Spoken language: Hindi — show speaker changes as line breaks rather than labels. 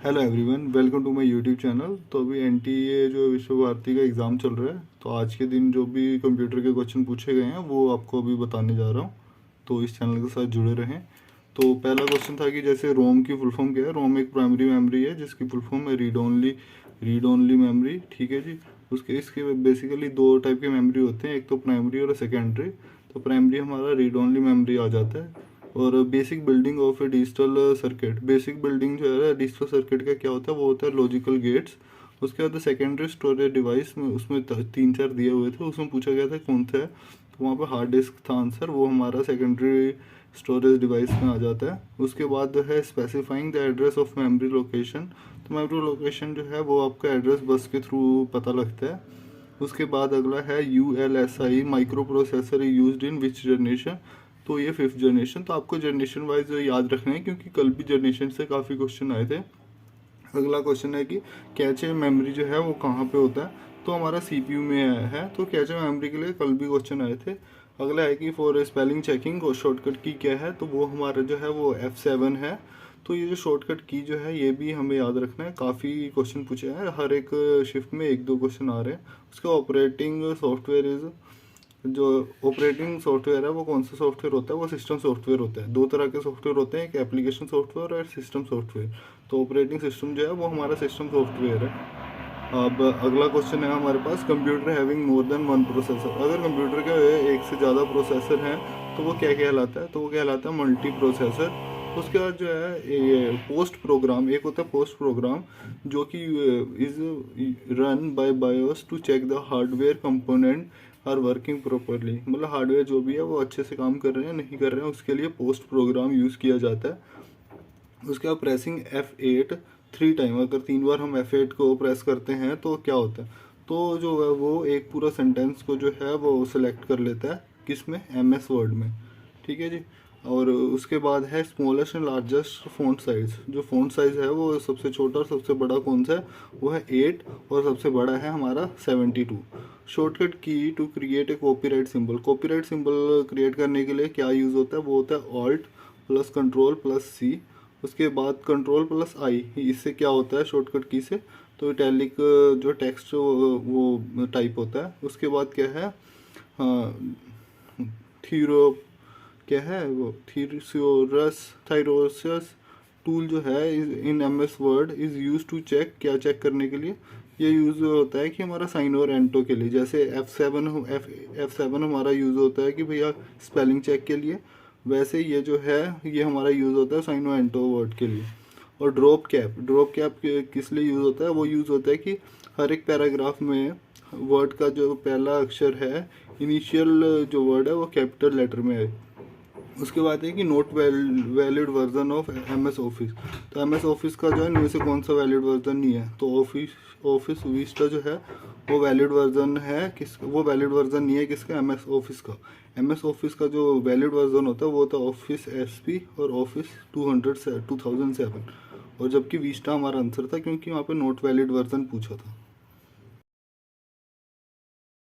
Hello everyone, welcome to my YouTube channel. तो अभी एनटीए जो विश्व भारती का एग्ज़ाम चल रहा है, तो आज के दिन जो भी कंप्यूटर के क्वेश्चन पूछे गए हैं वो आपको अभी बताने जा रहा हूँ। तो इस चैनल के साथ जुड़े रहें। तो पहला क्वेश्चन था कि जैसे रोम की फुल फॉर्म क्या है। रोम एक प्राइमरी मेमोरी है जिसकी फुल फॉर्म है रीड ओनली मेमोरी। ठीक है जी। इसके बेसिकली दो टाइप के मेमोरी होते हैं, एक तो प्राइमरी और सेकेंडरी। तो प्राइमरी हमारा रीड ओनली मेमोरी आ जाता है। और basic building of A digital circuit, basic building जो है डिजिटल सर्किट का क्या होता है, वो होता है लॉजिकल गेट्स। उसके बाद सेकेंडरी स्टोरेज डिवाइस में उसमें तीन चार दिए हुए थे, उसमें पूछा गया था कौन सा है, तो वहाँ पे हार्ड डिस्क था आंसर, वो हमारा सेकेंडरी स्टोरेज डिवाइस में आ जाता है। उसके बाद है specifying the address of memory location. तो मेमोरी लोकेशन जो है वो आपका एड्रेस बस के थ्रू पता लगता है। उसके बाद अगला है ULSI, micro processor used in which generation. तो ये फिफ्थ जनरेशन। तो आपको जनरेशन वाइज याद रखना है क्योंकि कल भी जनरेशन से काफ़ी क्वेश्चन आए थे। अगला क्वेश्चन है कि कैचे मेमोरी जो है वो कहाँ पे होता है, तो हमारा CPU में है। तो कैचे मेमोरी के लिए कल भी क्वेश्चन आए थे। अगला है कि फॉर स्पेलिंग चेकिंग और शॉर्टकट की क्या है, तो वो हमारा जो है वो F7 है। तो ये जो शॉर्टकट की जो है ये भी हमें याद रखना है, काफ़ी क्वेश्चन पूछे हैं, हर एक शिफ्ट में एक दो क्वेश्चन आ रहे हैं। उसका ऑपरेटिंग सॉफ्टवेयर इज, जो ऑपरेटिंग सॉफ्टवेयर है वो कौन सा सॉफ्टवेयर होता है, वो सिस्टम सॉफ्टवेयर होता है। दो तरह के सॉफ्टवेयर होते हैं, एक एप्लीकेशन सॉफ्टवेयर और सिस्टम सॉफ्टवेयर। तो ऑपरेटिंग सिस्टम जो है वो हमारा सिस्टम सॉफ्टवेयर है। अब अगला क्वेश्चन है हमारे पास, computer having more than one processor. अगर कंप्यूटर के एक से ज़्यादा प्रोसेसर हैं तो वो क्या कहलाता है, तो वो कहलाता है मल्टी प्रोसेसर। उसके बाद जो है ये पोस्ट प्रोग्राम, एक होता है पोस्ट प्रोग्राम जो कि is run by BIOS to check the hardware component are working properly. मतलब हार्डवेयर जो भी है वो अच्छे से काम कर रहे हैं नहीं कर रहे हैं, उसके लिए पोस्ट प्रोग्राम यूज़ किया जाता है। उसके बाद प्रेसिंग F8 थ्री टाइम, अगर 3 बार हम F8 को प्रेस करते हैं तो क्या होता है, तो जो है वो एक पूरा सेंटेंस को जो है वो सिलेक्ट कर लेता है, किस में, MS वर्ड में। ठीक है जी। और उसके बाद है smallest and largest font size. जो फ़ॉन्ट साइज़ है वो सबसे छोटा और सबसे बड़ा कौन सा है, वो है 8, और सबसे बड़ा है हमारा 72। Shortcut key to create a copyright symbol. Copyright symbol create करने के लिए क्या यूज़ होता है, वो होता है alt plus control plus C। उसके बाद कंट्रोल प्लस I, इससे क्या होता है शॉर्टकट की से, तो इटैलिक जो टेक्स्ट वो टाइप होता है। उसके बाद क्या है, थीरो, क्या है वो, थायरोसस टूल जो है in MS word is use to check, क्या चेक करने के लिए, ये यूज़ होता है कि हमारा साइन और एंटो के लिए। जैसे F7 हमारा यूज़ होता है कि भैया स्पेलिंग चेक के लिए, वैसे ये जो है ये हमारा यूज़ होता है साइन और एंटो वर्ड के लिए। और ड्रॉप कैप किस लिए यूज़ होता है, वो यूज़ होता है कि हर एक पैराग्राफ में वर्ड का जो पहला अक्षर है, इनिशियल जो वर्ड है वो कैपिटल लेटर में है। उसके बाद है कि note valid version of MS office. तो MS ऑफिस का जो है इनमें से कौन सा वैलिड वर्जन नहीं है, तो ऑफिस विस्टा जो है वो वैलिड वर्जन है किस, वो वैलिड वर्जन नहीं है किसका, MS ऑफिस का। MS ऑफिस का जो वैलिड वर्जन होता है वो होता है ऑफिस SP और ऑफिस 2007। और जबकि विस्टा हमारा आंसर था क्योंकि वहाँ पे नोट वैलिड वर्जन पूछा था।